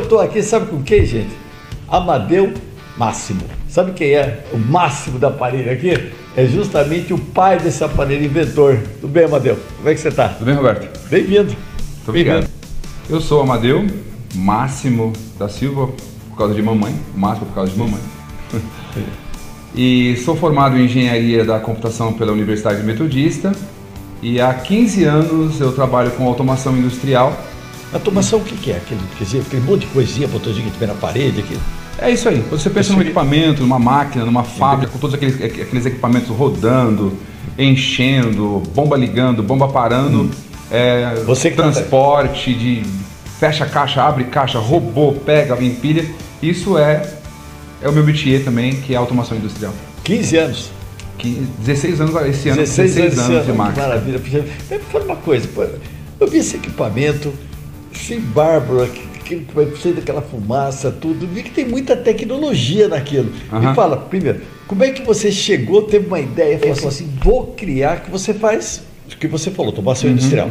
estou aqui, sabe com quem, gente? Amadeu Máximo. Sabe quem é o máximo da aparelho aqui? É justamente o pai desse aparelho, inventor. Tudo bem, Amadeu? Como é que você está? Tudo bem, Roberto? Bem-vindo. Muito obrigado. Eu sou o Amadeu Máximo da Silva, por causa de mamãe. Máximo por causa de mamãe. E sou formado em Engenharia da Computação pela Universidade Metodista. E há 15 anos eu trabalho com automação industrial. Automação o que é? Aquele monte de coisinha, botãozinho que tem na parede aqui? É isso aí. Você pensa num equipamento, numa máquina, numa fábrica, com todos aqueles equipamentos rodando, enchendo, bomba ligando, bomba parando, transporte, de fecha a caixa, abre caixa, robô, pega, empilha. Isso é o meu métier também, que é a automação industrial. 15 anos? 16 anos esse ano, 16 anos de máquina. Maravilha. Me fala uma coisa, eu vi esse equipamento, esse bárbaro, aquilo que vai sair daquela fumaça, tudo, vi que tem muita tecnologia naquilo. Me fala, primeiro, como é que você chegou, teve uma ideia, falou assim, vou criar, que você faz, o que você falou, automação industrial.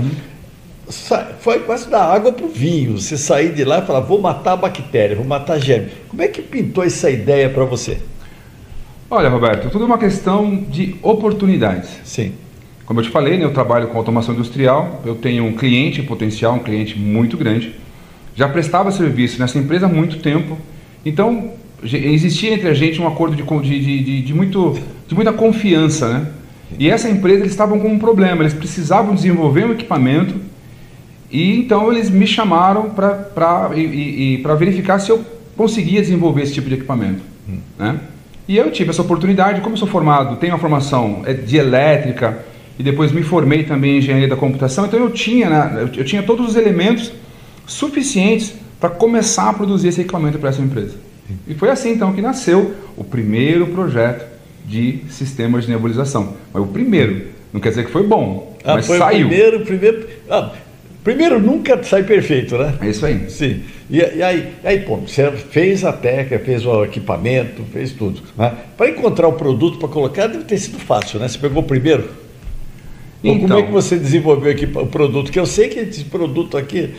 Foi quase da água para o vinho, você sair de lá e falar, vou matar a bactéria, vou matar a germe. Como é que pintou essa ideia para você? Olha, Roberto, tudo é uma questão de oportunidades. Sim. Como eu te falei, né, eu trabalho com automação industrial, eu tenho um cliente potencial, um cliente muito grande, já prestava serviço nessa empresa há muito tempo, então existia entre a gente um acordo de muita confiança, né? E essa empresa, eles estavam com um problema, eles precisavam desenvolver um equipamento, e então eles me chamaram para verificar se eu conseguia desenvolver esse tipo de equipamento, né? E eu tive essa oportunidade, como eu sou formado, tenho uma formação de elétrica e depois me formei também em engenharia da computação, então eu tinha todos os elementos suficientes para começar a produzir esse equipamento para essa empresa. E foi assim então que nasceu o primeiro projeto de sistemas de nebulização. Mas o primeiro, não quer dizer que foi bom, mas foi saiu. Primeiro nunca sai perfeito, né? É isso aí. Sim. E aí, pô, você fez a técnica, fez o equipamento, fez tudo, né? Para encontrar o produto para colocar deve ter sido fácil, né? Você pegou o primeiro? Então, como é que você desenvolveu o produto? Que eu sei que esse produto aqui,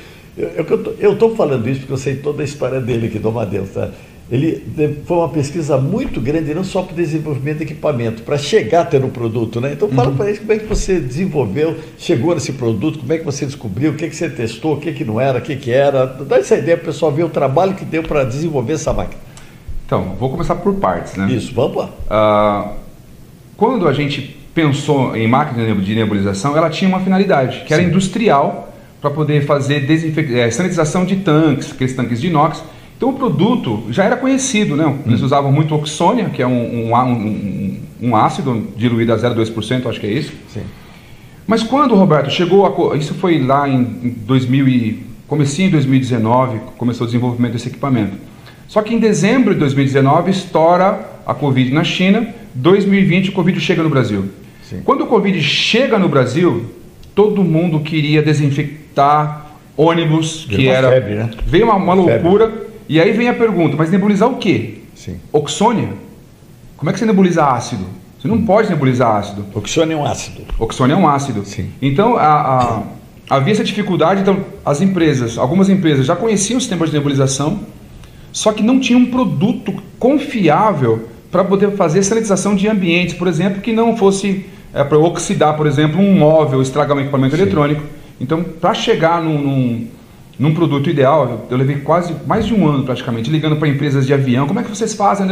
eu estou falando isso porque eu sei toda a história dele aqui, do Amadeu, tá? Ele foi uma pesquisa muito grande, não só para o desenvolvimento de equipamento, para chegar a ter um produto, né? Então fala para eles como é que você desenvolveu, chegou nesse produto, como é que você descobriu, o que você testou, o que não era, o que era. Dá essa ideia para o pessoal ver o trabalho que deu para desenvolver essa máquina. Então, vou começar por partes, né? Isso, vamos lá. Quando a gente pensou em máquina de nebulização, ela tinha uma finalidade, que era industrial, para poder fazer sanitização de tanques, aqueles tanques de inox. Então o produto já era conhecido, né? Eles usavam muito oxônia, que é um ácido diluído a 0,2%, acho que é isso. Sim. Mas quando, Roberto, chegou isso foi lá em comecinho de 2019, começou o desenvolvimento desse equipamento. Só que em dezembro de 2019 estoura a Covid na China, 2020 o Covid chega no Brasil. Sim. Quando o Covid chega no Brasil, todo mundo queria desinfectar ônibus, que era... febre, né? Veio uma loucura. E aí vem a pergunta, mas nebulizar o quê? Sim. Oxônia? Como é que você nebuliza ácido? Você não pode nebulizar ácido. Oxônia é um ácido. Oxônia é um ácido. Sim. Então, havia essa dificuldade, então algumas empresas já conheciam o sistema de nebulização, só que não tinham um produto confiável para poder fazer sanitização de ambientes, por exemplo, que não fosse para oxidar, por exemplo, um móvel, estragar um equipamento eletrônico. Então, para chegar num produto ideal, eu levei mais de um ano praticamente, ligando para empresas de avião. Como é que vocês fazem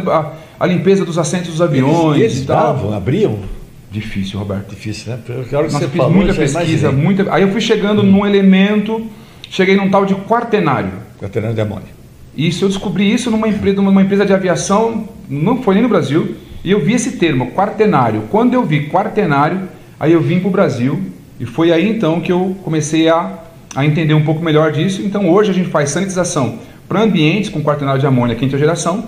a limpeza dos assentos dos aviões? Eles abriam? Difícil, Roberto. Difícil, né? Porque a hora que Nossa, você fiz falou, muita pesquisa, aí eu fui chegando num elemento, cheguei num tal de quaternário. Quaternário de amônia. Isso, eu descobri isso numa empresa de aviação, não foi nem no Brasil, e eu vi esse termo, quaternário. Quando eu vi quaternário, aí eu vim para o Brasil, e foi aí então que eu comecei a entender um pouco melhor disso. Então hoje a gente faz sanitização para ambientes com quaternário de amônia quinta geração,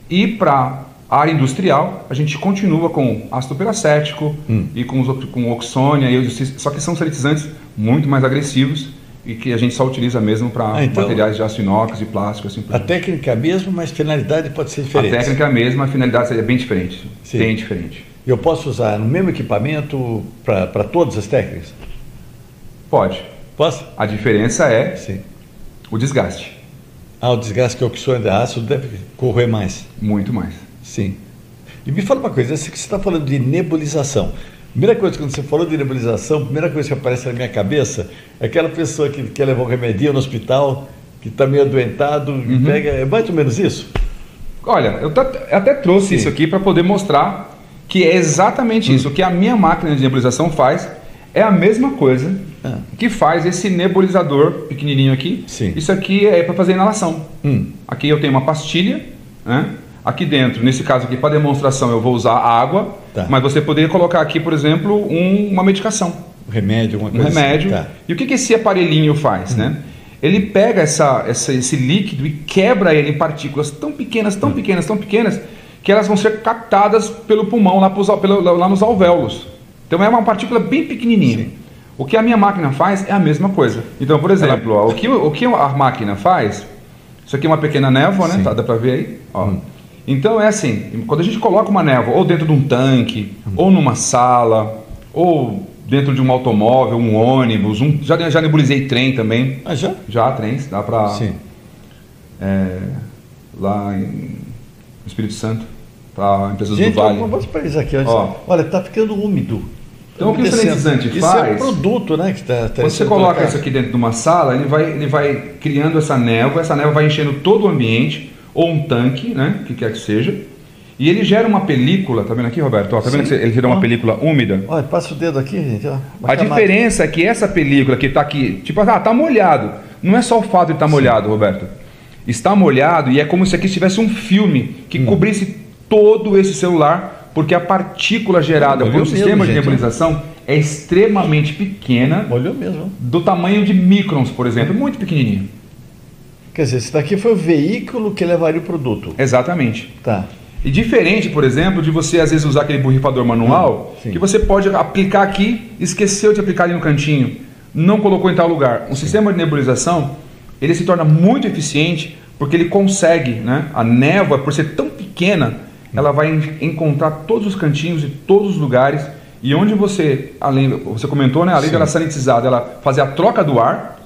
e para a área industrial a gente continua com ácido peracético e com oxônia, só que são sanitizantes muito mais agressivos e que a gente só utiliza mesmo para então, materiais de aço inox e plástico. Assim, a técnica é a mesma, mas a finalidade pode ser diferente. A técnica é a mesma, a finalidade seria bem diferente. Sim. Bem diferente. Eu posso usar no mesmo equipamento para todas as técnicas? Pode. Posso? A diferença é Sim. o desgaste. O desgaste que é o oxigênio de ácido deve correr mais. Muito mais. Sim. E me fala uma coisa, você está falando de nebulização. Primeira coisa, quando você falou de nebulização, a primeira coisa que aparece na minha cabeça é aquela pessoa que quer levar um remedinho no hospital, que está meio adoentado, e pega... É mais ou menos isso? Olha, eu até trouxe isso aqui para poder mostrar que é exatamente isso. O que a minha máquina de nebulização faz é a mesma coisa que faz esse nebulizador pequenininho aqui. Sim. Isso aqui é para fazer inalação. Aqui eu tenho uma pastilha, né? Aqui dentro, nesse caso aqui, para demonstração, eu vou usar água, mas você poderia colocar aqui, por exemplo, uma medicação. Um remédio, uma coisa remédio. Assim. Tá. E o que esse aparelhinho faz, né? Ele pega esse líquido e quebra ele em partículas tão pequenas, tão pequenas, tão pequenas, que elas vão ser captadas pelo pulmão, lá nos alvéolos. Então é uma partícula bem pequenininha. Sim. O que a minha máquina faz é a mesma coisa. Então, por exemplo, ó, o que a máquina faz, isso aqui é uma pequena névoa, né? Tá, dá para ver aí? Ó. Então é assim, quando a gente coloca uma névoa ou dentro de um tanque, ou numa sala, ou dentro de um automóvel, um ônibus, já nebulizei trem também. Ah, já? Já, trens, dá para... Sim. Lá no Espírito Santo, para empresas do Vale. Gente, vamos para isso aqui. Olha, está ficando úmido. Então o que o sanitizante faz... Isso é um produto, né? Que tá quando você coloca isso aqui dentro de uma sala, ele vai criando essa névoa vai enchendo todo o ambiente, ou um tanque, né? Que quer que seja. E ele gera uma película, tá vendo aqui, Roberto? Ó, tá vendo que ele gera uma película úmida? Olha, passa o dedo aqui, gente. Ó, a diferença é que essa película que está aqui, tipo, tá molhado. Não é só o fato de estar molhado, Roberto. Está molhado e é como se aqui tivesse um filme que cobrisse todo esse celular, porque a partícula gerada pelo sistema de nebulização é extremamente pequena. Molhou mesmo. Do tamanho de microns, por exemplo, muito pequenininho. Quer dizer, esse daqui foi o veículo que levaria o produto. Exatamente. Tá. E diferente, por exemplo, de você às vezes usar aquele borrifador manual, que você pode aplicar aqui, esqueceu de aplicar ali no cantinho, não colocou em tal lugar. Um sistema de nebulização, ele se torna muito eficiente porque ele consegue, né? A névoa, por ser tão pequena, ela vai encontrar todos os cantinhos e todos os lugares. E onde você comentou, né? Além dela sanitizada, ela fazer a troca do ar,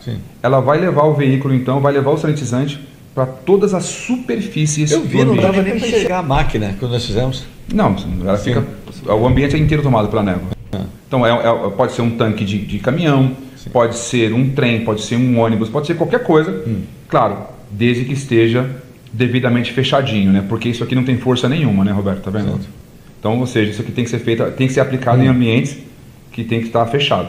ela vai levar o veículo, então, vai levar o sanitizante para todas as superfícies. Eu vi, não dava nem para enxergar a máquina quando nós fizemos. Não, ela fica, o ambiente é inteiro tomado pela névoa. Então pode ser um tanque de caminhão, pode ser um trem, pode ser um ônibus, pode ser qualquer coisa. Claro, desde que esteja devidamente fechadinho, né? Porque isso aqui não tem força nenhuma, né, Roberto? Tá vendo? Então, ou seja, isso aqui tem que ser feito, tem que ser aplicado em ambientes que tem que estar fechado.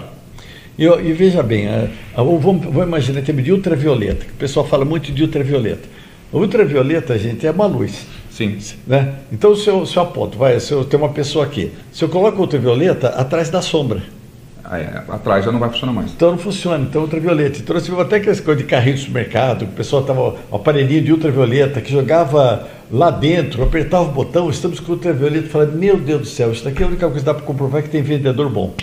E veja bem, vamos imaginar em termos de ultravioleta, que o pessoal fala muito de ultravioleta. A ultravioleta, gente, é uma luz. Sim. Né? Então, se eu aponto, se eu tenho uma pessoa aqui, se eu coloco ultravioleta, atrás da sombra. Atrás já não vai funcionar mais. Então não funciona, então ultravioleta. Então nós tivemos até aquelas coisas de carrinho de supermercado, o pessoal estava um aparelhinho de ultravioleta que jogava lá dentro, apertava o botão, estamos com ultravioleta e falava, meu Deus do céu, isso daqui é a única coisa que dá para comprovar que tem vendedor bom.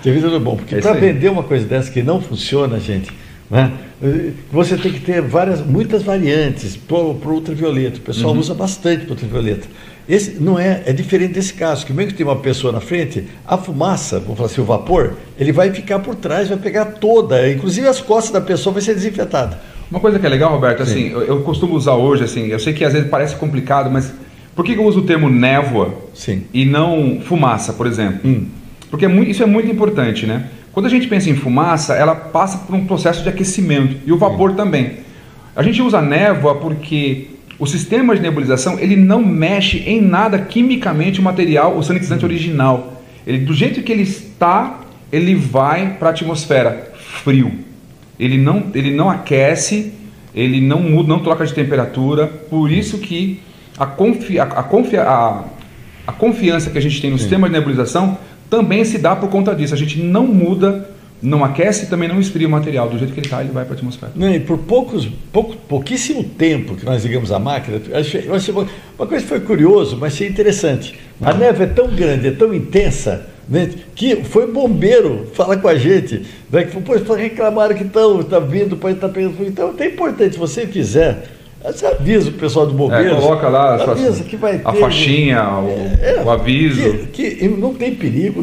Tem vendedor bom, porque para vender uma coisa dessa que não funciona, gente, né, você tem que ter muitas variantes para o ultravioleta. O pessoal usa bastante para o ultravioleta. Esse não é diferente desse caso, que mesmo que tem uma pessoa na frente, a fumaça, vamos falar assim, o vapor, ele vai ficar por trás, vai pegar toda, inclusive as costas da pessoa vai ser desinfetada. Uma coisa que é legal, Roberto, assim, eu costumo usar hoje, assim, eu sei que às vezes parece complicado, mas por que eu uso o termo névoa e não fumaça, por exemplo? Porque isso é muito importante, né? Quando a gente pensa em fumaça, ela passa por um processo de aquecimento, e o vapor também. A gente usa névoa porque o sistema de nebulização, ele não mexe em nada quimicamente o material, o sanitizante original. Ele, do jeito que ele está, ele vai para a atmosfera frio. Ele não aquece, ele não muda, não troca de temperatura. Por isso que a confiança que a gente tem no sistema de nebulização também se dá por conta disso. A gente não muda, não aquece e também não esfria o material. Do jeito que ele está, ele vai para a atmosfera. E por pouquíssimo tempo que nós ligamos a máquina, eu achei uma coisa que foi curioso, mas achei interessante. A neve é tão grande, é tão intensa, né, que foi bombeiro falar com a gente, né, que pô, reclamaram que está vindo, pode estar pegando. Então é importante, se você fizer, você avisa o pessoal do bombeiro. Coloca lá avisa que vai ter, a faixinha, o aviso. Que não tem perigo,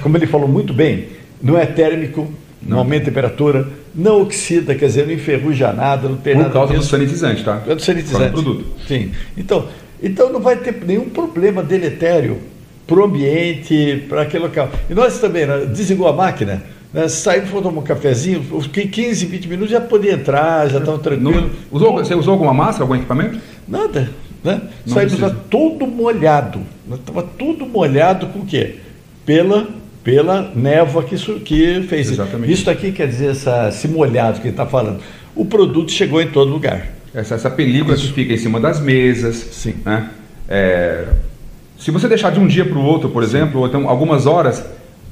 como ele falou muito bem, não é térmico, não aumenta a temperatura, não oxida, quer dizer, não enferruja nada, não tem nada. Por causa do sanitizante, tá? É do sanitizante. Produto. Sim. Então não vai ter nenhum problema deletério para o ambiente, para aquele local. E nós também, né, desligou a máquina, né, saímos, for tomar um cafezinho, 15, 20 minutos já podia entrar, já estava tranquilo. Você usou alguma máscara, algum equipamento? Nada. Né? Saímos já todo molhado. Estava tudo molhado com o quê? Pela névoa que fez. Exatamente. Isso aqui quer dizer esse molhado que ele está falando. O produto chegou em todo lugar. Essa película que fica em cima das mesas. Sim. Né? Se você deixar de um dia para o outro, por exemplo, ou então algumas horas,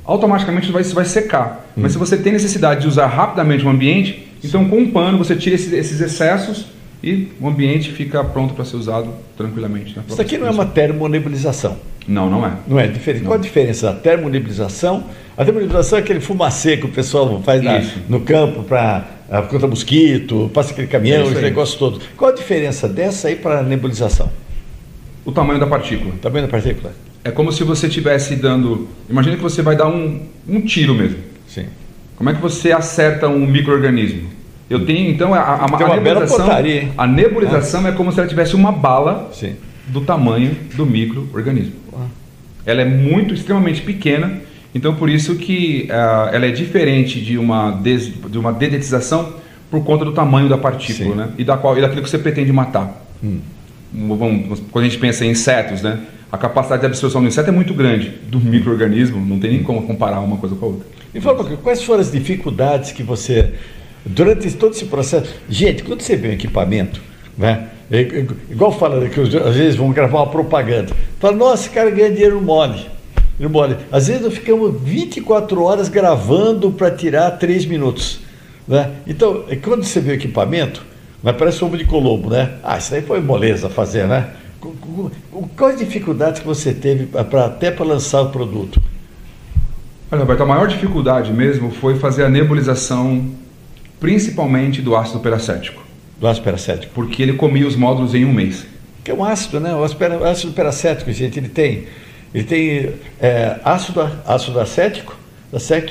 automaticamente isso vai secar. Mas se você tem necessidade de usar rapidamente o ambiente, então com um pano você tira esses excessos e o ambiente fica pronto para ser usado tranquilamente. Isso aqui não é uma termonebulização. Não, não é. Não é diferente. Não. Qual a diferença da termonebulização? A termonebulização é aquele fumacê que o pessoal faz no campo para contra mosquito, passa aquele caminhão, esse negócio todo. Qual a diferença dessa aí para a nebulização? O tamanho da partícula. O tamanho da partícula. É como se você estivesse dando... Imagina que você vai dar um tiro mesmo. Sim. Como é que você acerta um micro-organismo? Eu tenho, então, a nebulização... A nebulização é como se ela tivesse uma bala do tamanho do micro-organismo. Ela é extremamente pequena, então por isso que ela é diferente de uma dedetização por conta do tamanho da partícula, né? E daquilo que você pretende matar. Quando a gente pensa em insetos, né? A capacidade de absorção do inseto é muito grande. Do micro-organismo, não tem nem como comparar uma coisa com a outra. Me fala, quais foram as dificuldades que você, durante todo esse processo... Gente, quando você vê um equipamento, né? Igual fala que às vezes vão gravar uma propaganda, fala, nossa, esse cara ganha dinheiro mole. Às vezes nós ficamos 24 horas gravando para tirar 3 minutos, né? Então, quando você vê o equipamento, mas parece um ovo de Colombo, né? Isso daí foi moleza fazer, né? Quais dificuldades que você teve até para lançar o produto? Olha, Roberto, a maior dificuldade mesmo foi fazer a nebulização, principalmente do ácido peracético. Do ácido peracético? Porque ele comia os módulos em um mês. Que é um ácido, né? O ácido peracético, gente, ele tem ácido acético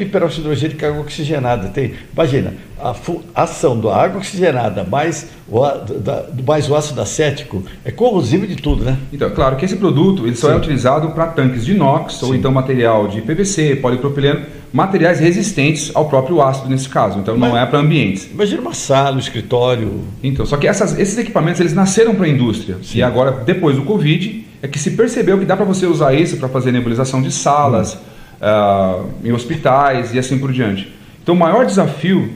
e peróxido de hidrogênio com água oxigenada. Imagina, a ação da água oxigenada mais o ácido acético é corrosivo de tudo, né? Então, claro que esse produto ele só é utilizado para tanques de inox ou então material de PVC, polipropileno, materiais resistentes ao próprio ácido nesse caso. Então não é para ambientes. Imagina uma sala, um escritório. Então, só que esses equipamentos eles nasceram para a indústria. E agora, depois do Covid, é que se percebeu que dá para você usar isso para fazer nebulização de salas, em hospitais e assim por diante. Então o maior desafio,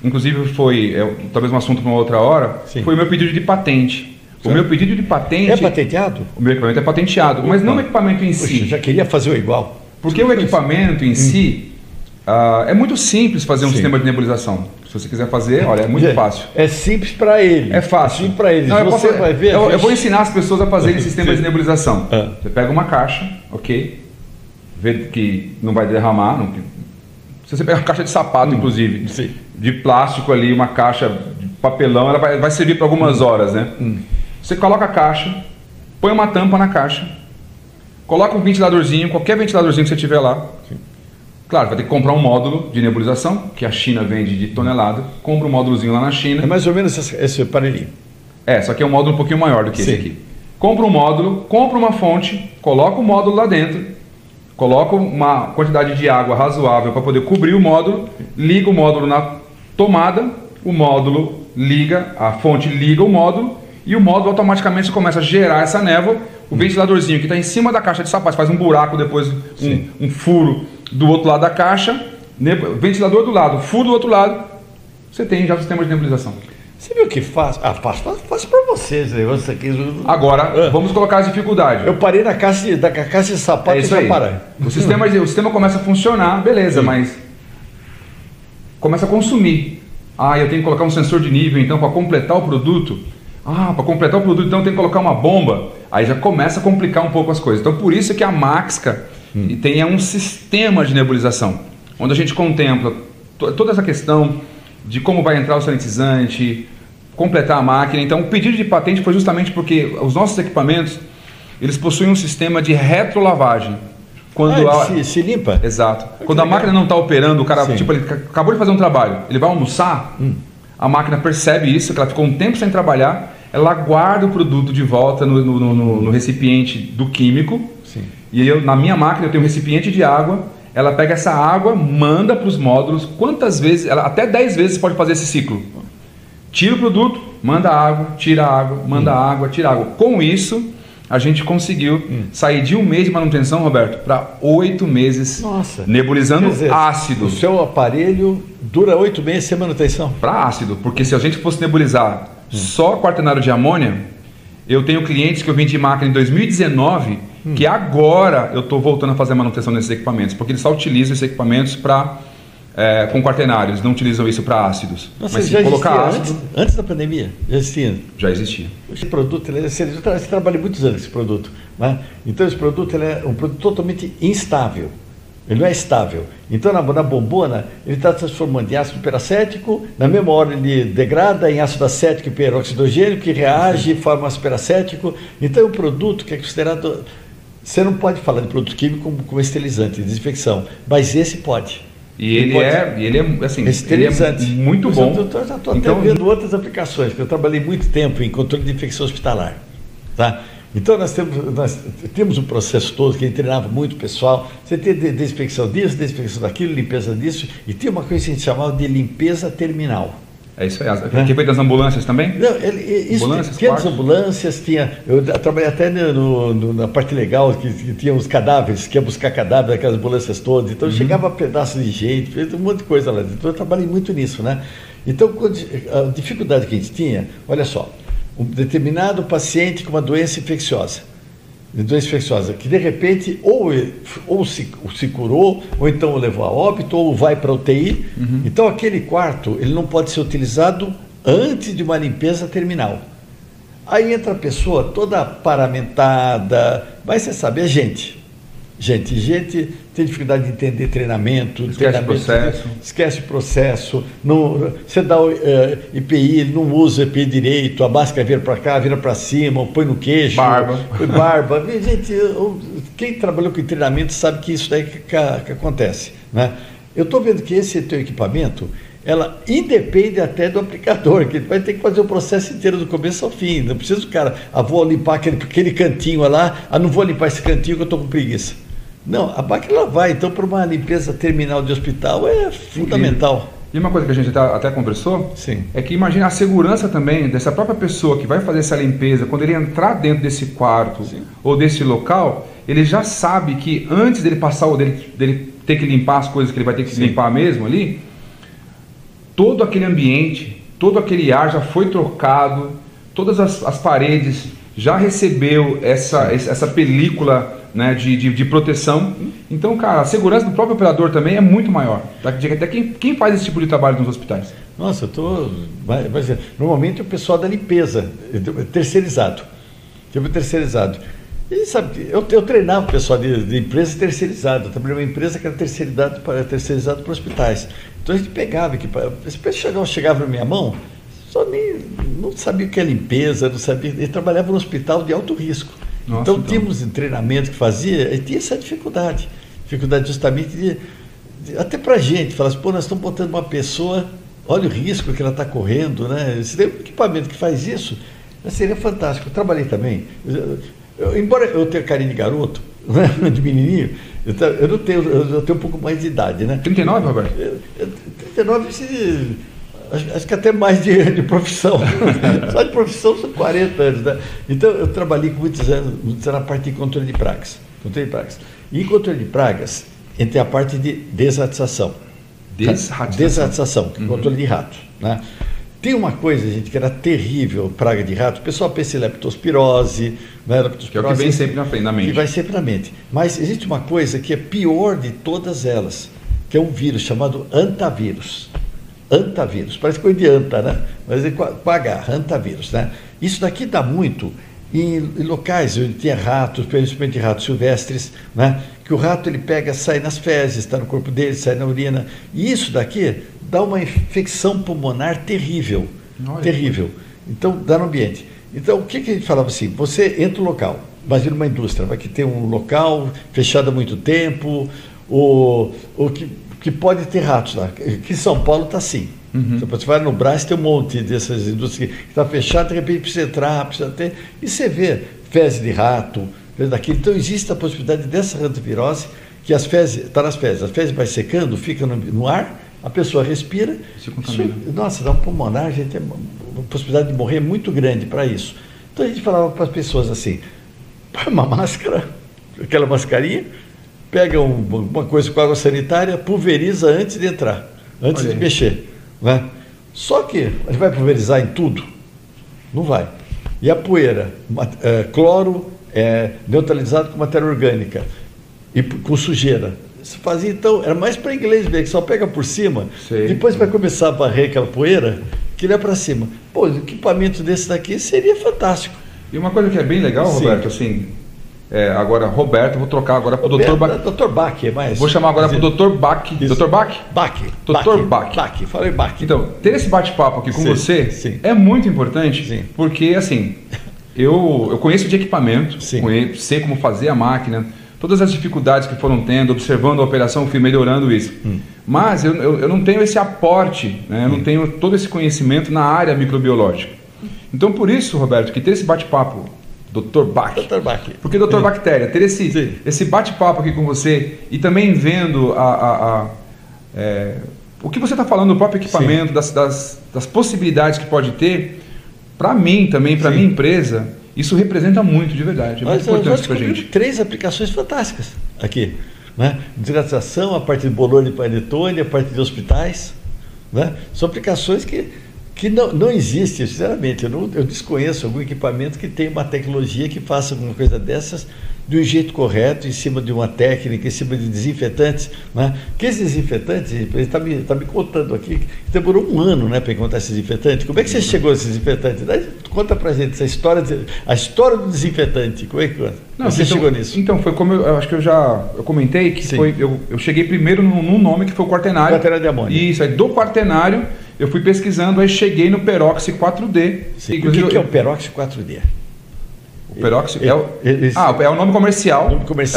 inclusive foi, talvez um assunto para uma outra hora, foi o meu pedido de patente. O meu pedido de patente... É patenteado? O meu equipamento é patenteado, mas não o equipamento em si. Eu já queria fazer o igual. Porque o equipamento em si, é muito simples fazer um sistema de nebulização. Se você quiser fazer, olha, é muito fácil. É simples para ele. É fácil. É simples para ele. Não, eu vou ensinar as pessoas a fazerem sistemas de nebulização. Você pega uma caixa, ok? Vê que não vai derramar. Se você pegar uma caixa de sapato, inclusive, de plástico ali, uma caixa de papelão, ela vai servir para algumas horas, né? Você coloca a caixa, põe uma tampa na caixa, coloca um ventiladorzinho, qualquer ventiladorzinho que você tiver lá. Claro, vai ter que comprar um módulo de nebulização, que a China vende de tonelada. Compra um módulozinho lá na China. É mais ou menos esse aparelhinho. Só que é um módulo um pouquinho maior do que esse aqui. Compra um módulo, compra uma fonte, coloca o módulo lá dentro, coloca uma quantidade de água razoável para poder cobrir o módulo, liga o módulo na tomada, o módulo liga, a fonte liga o módulo e o módulo automaticamente começa a gerar essa névoa. O ventiladorzinho que está em cima da caixa de sapato faz um buraco, depois um furo do outro lado da caixa, ventilador do lado, furo do outro lado, você tem já o sistema de nebulização. Você viu o que faz? Faço para vocês. Agora, vamos colocar as dificuldades. Eu parei na caixa de sapato e já parei. O sistema começa a funcionar, beleza, mas começa a consumir. Eu tenho que colocar um sensor de nível, então, para completar o produto. Para completar o produto, então, eu tenho que colocar uma bomba. Aí já começa a complicar um pouco as coisas. Então, por isso que a Maxica tem um sistema de nebulização, onde a gente contempla toda essa questão de como vai entrar o sanitizante, completar a máquina. Então, o pedido de patente foi justamente porque os nossos equipamentos, eles possuem um sistema de retrolavagem. quando se limpa? Exato. Quando a máquina não está operando, o cara, tipo, ele acabou de fazer um trabalho, ele vai almoçar, a máquina percebe isso, que ela ficou um tempo sem trabalhar, ela guarda o produto de volta no recipiente do químico. Sim. E na minha máquina eu tenho um recipiente de água, ela pega essa água, manda para os módulos, quantas vezes, até 10 vezes você pode fazer esse ciclo. Tira o produto, manda água, tira água, manda água, tira água. Com isso, a gente conseguiu sair de 1 mês de manutenção, Roberto, para 8 meses. Nossa. Nebulizando ácido. O seu aparelho dura 8 meses sem manutenção? Para ácido, porque se a gente fosse nebulizar só quaternário de amônia, eu tenho clientes que eu vendi máquina em 2019, que agora eu estou voltando a fazer a manutenção desses equipamentos, porque eles só utilizam esses equipamentos com quaternário, eles não utilizam isso para ácidos. Nossa, mas já colocar ácido, antes da pandemia? Já existia? Já existia. Esse produto, você trabalha muitos anos com esse produto, né? Então esse produto ele é um produto totalmente instável. Ele não é estável. Então, na bombona, ele está transformando em ácido peracético, na mesma hora ele degrada em ácido acético e peroxidogênio, que reage e forma ácido peracético. Então, é um produto que é considerado... Você não pode falar de produto químico como estilizante, desinfecção, mas esse pode. E ele é assim, esterilizante. Ele é muito bom. Eu já estou até vendo outras aplicações, porque eu trabalhei muito tempo em controle de infecção hospitalar. Tá? Então, nós temos um processo todo que a gente treinava muito o pessoal. Você tem desinfecção disso, desinfecção daquilo, limpeza disso. E tem uma coisa que a gente chamava de limpeza terminal. É isso aí. Que foi das ambulâncias também? Não, tinha as ambulâncias, eu trabalhei até na parte legal, que tinha os cadáveres, que ia buscar cadáveres daquelas ambulâncias todas. Então, chegava pedaços de gente, fez um monte de coisa lá. Então, eu trabalhei muito nisso, né? Então, a dificuldade que a gente tinha, olha só, um determinado paciente com uma doença infecciosa, que de repente ou se curou, ou então o levou a óbito, ou vai para a UTI. Então aquele quarto ele não pode ser utilizado antes de uma limpeza terminal. Aí entra a pessoa toda paramentada, mas você sabe, é gente tem dificuldade de entender treinamento, esquece o processo, você dá o EPI, ele não usa o EPI direito, a máscara vira para cá, vira para cima, põe no queixo, barba. Gente, quem trabalhou com treinamento sabe que isso daí que acontece, né? Eu estou vendo que esse teu equipamento, ela independe até do aplicador, que ele vai ter que fazer o processo inteiro do começo ao fim. Não precisa do cara, vou limpar aquele cantinho lá, não vou limpar esse cantinho que eu estou com preguiça. Não, a máquina ela vai, então para uma limpeza terminal de hospital é fundamental. E uma coisa que a gente até conversou, sim, é que imagina a segurança também dessa própria pessoa que vai fazer essa limpeza, quando ele entrar dentro desse quarto, sim, ou desse local, ele já sabe que antes dele passar, dele ter que limpar as coisas que ele vai ter que, sim, limpar mesmo ali, todo aquele ambiente, todo aquele ar já foi trocado, todas as paredes já recebeu essa película, né, de proteção. Então, cara, a segurança do próprio operador também é muito maior. Até quem faz esse tipo de trabalho nos hospitais? Nossa, normalmente o pessoal da limpeza, terceirizado. E sabe, eu treinava o pessoal de empresa terceirizada. Eu trabalhei numa empresa que era terceirizado para hospitais. Então a gente pegava esse pessoal chegava na minha mão, não sabia o que é limpeza, não sabia. Ele trabalhava no hospital de alto risco. Nossa, então tínhamos um treinamento que fazia, e tinha essa dificuldade justamente até para a gente, falar assim, nós estamos botando uma pessoa, olha o risco que ela está correndo, né? Se tem um equipamento que faz isso, seria fantástico. Eu trabalhei também, embora eu tenha carinho de garoto, né, de menininho, eu tenho um pouco mais de idade, né? 39, Roberto? 39, acho que até mais de profissão. Só de profissão são 40 anos, né? Então eu trabalhei com muitos anos na parte de controle de pragas. E em controle de pragas, tem a parte de desratização. Desratização, que é controle de ratos, né? Tem uma coisa, gente, que era terrível, praga de rato. O pessoal pensa em leptospirose, né? Que é o que vem sempre na mente. Que vai sempre na mente. Mas existe uma coisa que é pior de todas elas, que é um vírus chamado antavírus. Antavírus, parece coisa de anta, né? Mas é com H, antavírus, né? Isso daqui dá muito em locais onde tem ratos, principalmente ratos silvestres, né? Que o rato ele pega, sai nas fezes, está no corpo dele, sai na urina. E isso daqui dá uma infecção pulmonar terrível. Olha, terrível. Então, dá no ambiente. Então, o que a gente falava assim? Você entra no local, imagina uma indústria, vai que tem um local fechado há muito tempo, que pode ter ratos lá. Aqui em São Paulo está assim. Você vai no Brás, tem um monte dessas indústrias que está fechado, de repente precisa entrar, precisa ter. E você vê fezes de rato, fezes daquilo. Então, existe a possibilidade dessa randovirose, que as fezes, está nas fezes, as fezes vai secando, fica no ar, a pessoa respira. Se contamina. Nossa, dá um pulmonar, a gente tem uma possibilidade de morrer muito grande para isso. Então, a gente falava para as pessoas assim: põe uma máscara, aquela mascarinha, pega uma coisa com água sanitária, pulveriza antes de entrar, antes de mexer. Né? Só que a gente vai pulverizar em tudo? Não vai. E a poeira, cloro neutralizado com matéria orgânica e com sujeira. Isso fazia, então, era mais para inglês ver, que só pega por cima, depois vai começar a varrer aquela poeira, que ele é para cima. Pô, o equipamento desse daqui seria fantástico. E uma coisa que é bem legal, Roberto, assim, agora, Roberto, vou trocar agora para o Dr. Bach. Dr. Bach, é mais. Vou chamar agora para o Dr. Bach. Dr. Bach? Bach. Dr. Bach. Falei Bach. Então, ter esse bate-papo aqui com você é muito importante, porque, assim, eu conheço de equipamento, sei como fazer a máquina, todas as dificuldades que foram tendo, observando a operação, fui melhorando isso. Mas eu não tenho esse aporte, né? Eu não tenho todo esse conhecimento na área microbiológica. Então, por isso, Roberto, que ter esse bate-papo, Dr. Bach. Dr. Bach. Porque Dr. Bactéria, ter esse bate-papo aqui com você e também vendo o que você está falando do próprio equipamento, das possibilidades que pode ter, para mim também, para a minha empresa, isso representa muito, de verdade. É muito importante para a gente. 3 aplicações fantásticas aqui. Né? Desidratação, a parte de bolor e panetone, a parte de hospitais. Né? São aplicações que não existe, sinceramente. Eu desconheço algum equipamento que tenha uma tecnologia que faça alguma coisa dessas de um jeito correto, em cima de uma técnica, em cima de desinfetantes. Né? Que esses desinfetantes, ele está me contando aqui, que demorou 1 ano, né, para encontrar esses desinfetantes. Como é que você chegou a esses desinfetantes? Conta para a gente essa história, a história do desinfetante. Como é que você chegou nisso? Então, foi como eu acho que eu comentei, que eu cheguei primeiro num nome que foi o quaternário. Quaternário de amônia. Isso, aí do quaternário eu fui pesquisando, aí cheguei no Peroxi 4D. O que é o Peroxi 4D? O Peroxi é o nome comercial. É o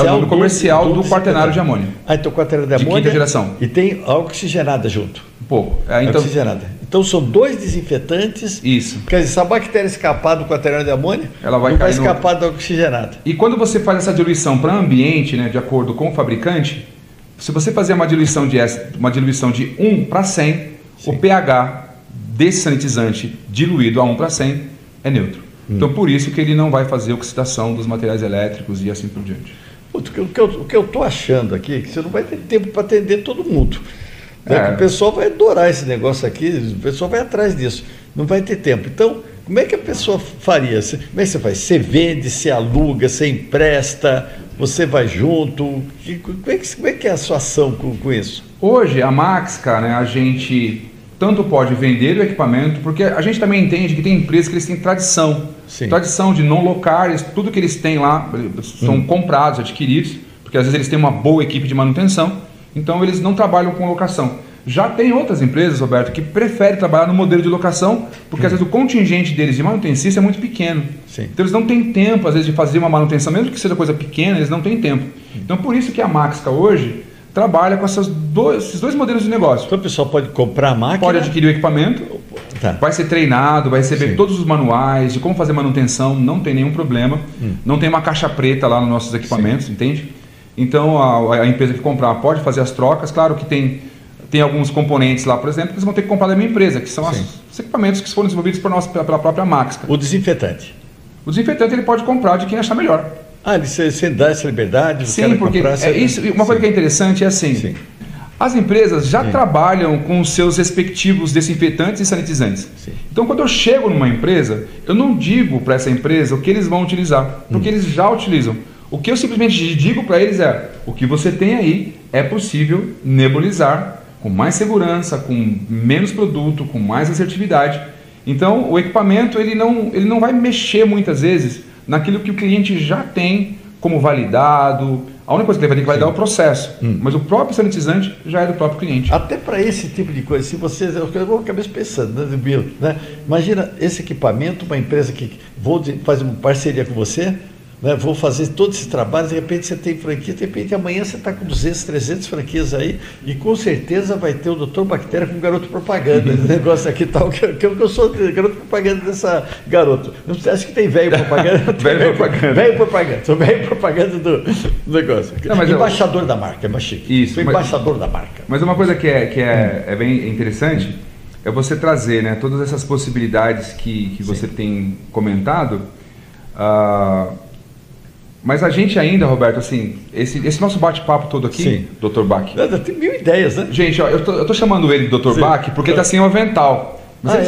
nome comercial do quaternário de amônia. Então o quaternário de amônia. De quinta geração. E tem a oxigenada junto. Um pouco. Oxigenada. Então são 2 desinfetantes. Isso. Quer dizer, se a bactéria escapar do quaternário de amônia, ela vai escapar da oxigenada. E quando você faz essa diluição para ambiente, né, de acordo com o fabricante, se você fazer uma diluição de 1 para 100, o pH desse sanitizante diluído a 1 para 100 é neutro. Então, por isso que ele não vai fazer oxidação dos materiais elétricos e assim por diante. O que eu estou achando aqui é que você não vai ter tempo para atender todo mundo. Né? O pessoal vai adorar esse negócio aqui, o pessoal vai atrás disso. Não vai ter tempo. Então, como é que a pessoa faria? Como é que você faz? Você vende, você aluga, você empresta, você vai junto? Como é que é a sua ação com isso? Hoje, a Maxica, né, a gente tanto pode vender o equipamento, porque a gente também entende que tem empresas que eles têm tradição. Tradição de não locais, tudo que eles têm lá são comprados, adquiridos, porque às vezes eles têm uma boa equipe de manutenção, então eles não trabalham com locação. Já tem outras empresas, Roberto, que preferem trabalhar no modelo de locação, porque às vezes o contingente deles de manutencista é muito pequeno. Então eles não têm tempo, às vezes, de fazer uma manutenção, mesmo que seja coisa pequena, eles não têm tempo. Então por isso que a Maxica hoje trabalha com esses dois modelos de negócio. Então o pessoal pode comprar a máquina, pode adquirir o equipamento, vai ser treinado, vai receber todos os manuais de como fazer manutenção, não tem nenhum problema, não tem uma caixa preta lá nos nossos equipamentos, entende? Então a empresa que comprar pode fazer as trocas, claro que tem alguns componentes lá, por exemplo, que eles vão ter que comprar da minha empresa, que são os equipamentos que foram desenvolvidos pela própria Maxica. O desinfetante? O desinfetante ele pode comprar de quem achar melhor. Você dá essa liberdade? Sim, porque uma coisa que é interessante é assim, as empresas já trabalham com os seus respectivos desinfetantes e sanitizantes. Então, quando eu chego numa empresa, eu não digo para essa empresa o que eles vão utilizar, porque eles já utilizam. O que eu simplesmente digo para eles é, o que você tem aí é possível nebulizar com mais segurança, com menos produto, com mais assertividade. Então, o equipamento ele não vai mexer muitas vezes naquilo que o cliente já tem como validado, A única coisa que ele vai ter que validar é o processo, mas o próprio sanitizante já é do próprio cliente. Até para esse tipo de coisa, se vocês, eu acabei pensando, né? Imagina esse equipamento, uma empresa que vou fazer uma parceria com você, né? Vou fazer todo esse trabalho, de repente você tem franquia, de repente amanhã você está com 200, 300 franquias aí, e com certeza vai ter o Dr. Bactéria como garoto propaganda, esse negócio aqui tal, que eu sou garoto propaganda dessa garoto. Acho que tem velho propaganda. Velho propaganda. Velho propaganda, sou velho propaganda do negócio. Não, mas embaixador da marca, é mais chique. Isso. Sou embaixador da marca. Mas uma coisa que é bem interessante é você trazer, né, todas essas possibilidades que você tem comentado. Mas a gente ainda, Roberto, assim, esse nosso bate-papo todo aqui, Dr. Bach. Tem 1000 ideias, né? Gente, ó, eu tô chamando ele de Dr. Bach porque tá sem o avental. Mas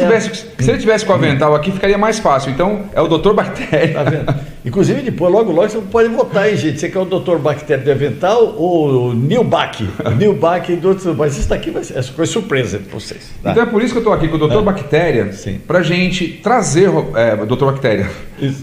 se ele tivesse com o avental aqui, ficaria mais fácil. Então, é o Dr. Bactéria. Tá vendo? Inclusive, depois, logo você pode votar, hein, gente? Você quer o Dr. Bactéria de avental ou o Neil Bach? Neil Bach do outro. Mas isso daqui vai ser surpresa para vocês. Tá? Então, é por isso que eu estou aqui com o Dr. Bactéria, para a gente trazer, Dr. Bactéria,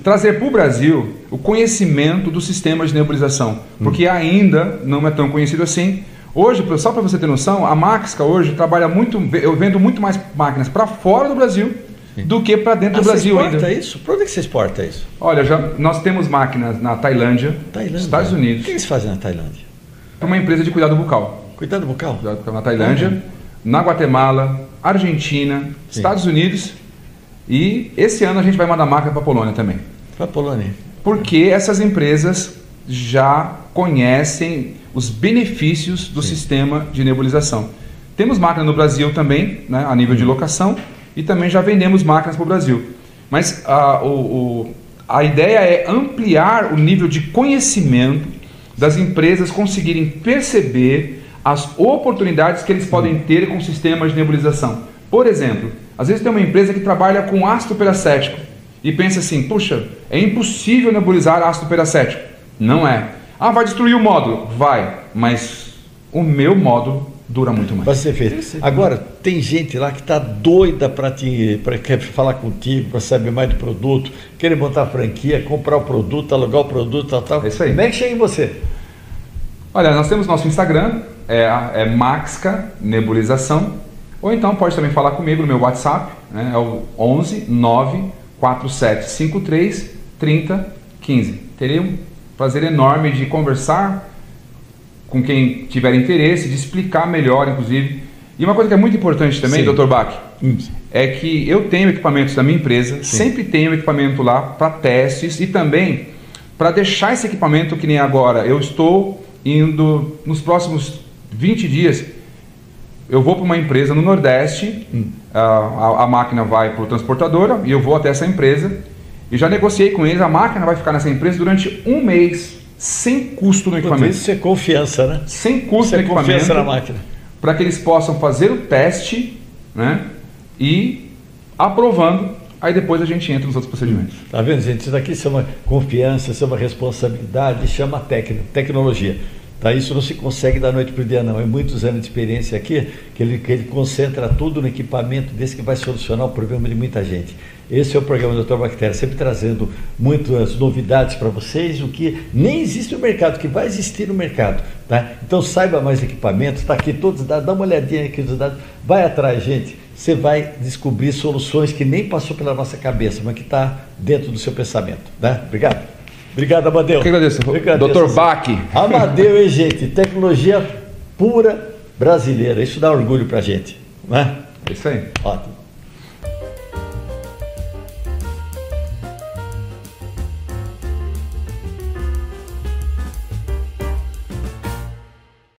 trazer para o Brasil o conhecimento do sistema de nebulização. Porque ainda não é tão conhecido assim. Hoje, só para você ter noção, a Maxica hoje trabalha muito, eu vendo muito mais máquinas para fora do Brasil do que para dentro do Brasil ainda. Você exporta isso? Para onde é que você exporta isso? Olha, nós temos máquinas na Tailândia, Estados Unidos. O que eles fazem na Tailândia? É uma empresa de cuidado bucal. Cuidado bucal? Cuidado bucal na Tailândia, na Guatemala, Argentina, Estados Unidos, e esse ano a gente vai mandar máquina para a Polônia também. Para a Polônia. Porque essas empresas já conhecem os benefícios do sistema de nebulização. Temos máquina no Brasil também, né, a nível de locação, e também já vendemos máquinas para o Brasil. Mas a ideia é ampliar o nível de conhecimento das empresas conseguirem perceber as oportunidades que eles podem ter com sistemas de nebulização. Por exemplo, às vezes tem uma empresa que trabalha com ácido peracético e pensa assim, puxa, é impossível nebulizar ácido peracético. Não é. Vai destruir o módulo? Vai, mas o meu módulo dura muito mais. Vai ser feito. Agora, tem gente lá que está doida para quer falar contigo, para saber mais do produto, querer montar franquia, comprar o produto, alugar o produto, tal. É isso aí. Como é que chega em você? Olha, nós temos nosso Instagram, é Maxica Nebulização, ou então pode também falar comigo no meu WhatsApp, né, é o 11 94753 3015. Terei um prazer enorme de conversar com quem tiver interesse, de explicar melhor, inclusive. E uma coisa que é muito importante também, Dr. Bach, é que eu tenho equipamentos da minha empresa, sempre tenho equipamento lá para testes e também para deixar esse equipamento que nem agora. Eu estou indo, nos próximos 20 dias, eu vou para uma empresa no Nordeste, a máquina vai para a transportadora e eu vou até essa empresa. E já negociei com eles, a máquina vai ficar nessa empresa durante um mês, sem custo no equipamento. Isso é confiança, né? Sem custo no equipamento. Confiança na máquina. Para que eles possam fazer o teste, né? E aprovando, aí depois a gente entra nos outros procedimentos. Tá vendo, gente? Isso daqui chama confiança, chama responsabilidade, chama tecnologia. Tá? Isso não se consegue da noite para o dia, não. É muitos anos de experiência aqui que ele concentra tudo no equipamento desse que vai solucionar o problema de muita gente. Esse é o programa do Dr. Bactéria, sempre trazendo muitas novidades para vocês, o que nem existe no mercado, que vai existir no mercado. Tá? Então saiba mais equipamentos, está aqui todos os dados, dá uma olhadinha aqui nos dados, vai atrás, gente. Você vai descobrir soluções que nem passou pela nossa cabeça, mas que está dentro do seu pensamento. Tá? Obrigado. Obrigado, Amadeu. Eu que agradeço. Dr. Bach. Amadeu, hein, gente? Tecnologia pura brasileira. Isso dá orgulho pra gente, não é? É isso aí. Ótimo.